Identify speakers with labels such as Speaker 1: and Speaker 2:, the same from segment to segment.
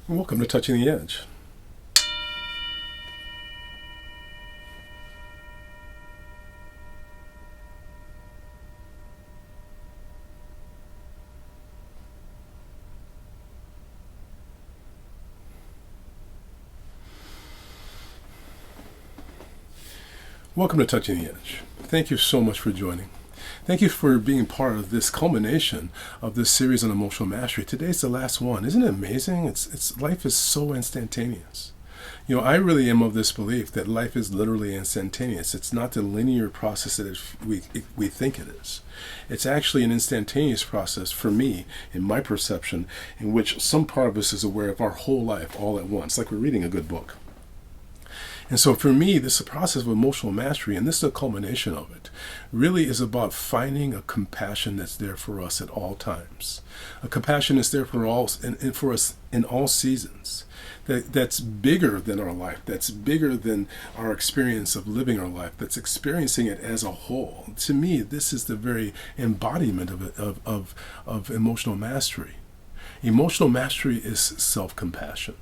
Speaker 1: Welcome to Touching the Edge. Welcome to Touching the Edge. Thank you so much for joining. Thank you for being part of this culmination of this series on emotional mastery. Today's the last one. Isn't it amazing? Life is so instantaneous. You know, I really am of this belief that life is literally instantaneous. It's not the linear process that we think it is. It's actually an instantaneous process for me, in my perception, in which some part of us is aware of our whole life all at once, like we're reading a good book. And so for me, this process of emotional mastery, and this is a culmination of it, really is about finding a compassion that's there for us at all times. A compassion that's there for us in all seasons. That's bigger than our life. That's bigger than our experience of living our life. That's experiencing it as a whole. To me, this is the very embodiment of emotional mastery. Emotional mastery is self-compassion.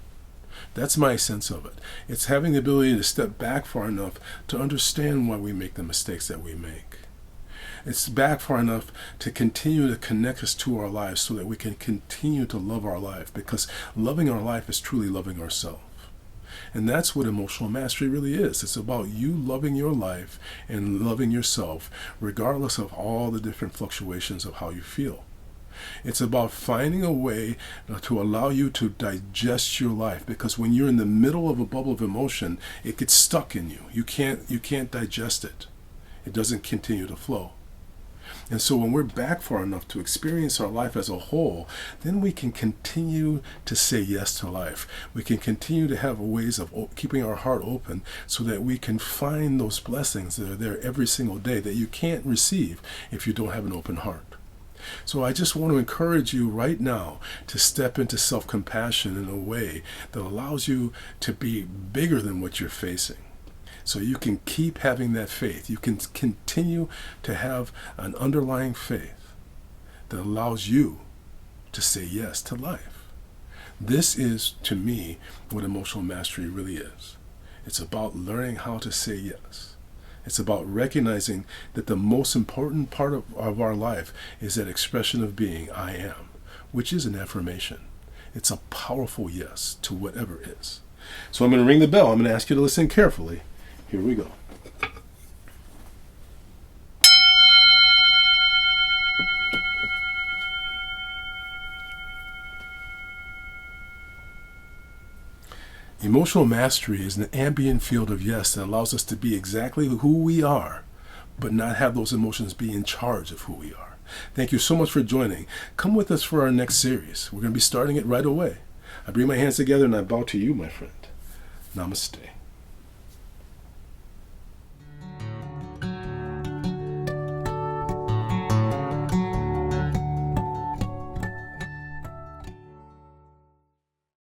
Speaker 1: That's my sense of it. It's having the ability to step back far enough to understand why we make the mistakes that we make. It's back far enough to continue to connect us to our lives so that we can continue to love our life, because loving our life is truly loving ourselves. And that's what emotional mastery really is. It's about you loving your life and loving yourself, regardless of all the different fluctuations of how you feel. It's about finding a way to allow you to digest your life, because when you're in the middle of a bubble of emotion, it gets stuck in you. You can't digest it. It doesn't continue to flow. And so when we're back far enough to experience our life as a whole, then we can continue to say yes to life. We can continue to have ways of keeping our heart open so that we can find those blessings that are there every single day that you can't receive if you don't have an open heart. So I just want to encourage you right now to step into self-compassion in a way that allows you to be bigger than what you're facing. So you can keep having that faith. You can continue to have an underlying faith that allows you to say yes to life. This is, to me, what emotional mastery really is. It's about learning how to say yes. It's about recognizing that the most important part of our life is that expression of being, I am, which is an affirmation. It's a powerful yes to whatever is. So I'm going to ring the bell. I'm going to ask you to listen carefully. Here we go. Emotional mastery is an ambient field of yes that allows us to be exactly who we are, but not have those emotions be in charge of who we are. Thank you so much for joining. Come with us for our next series. We're going to be starting it right away. I bring my hands together and I bow to you, my friend. Namaste.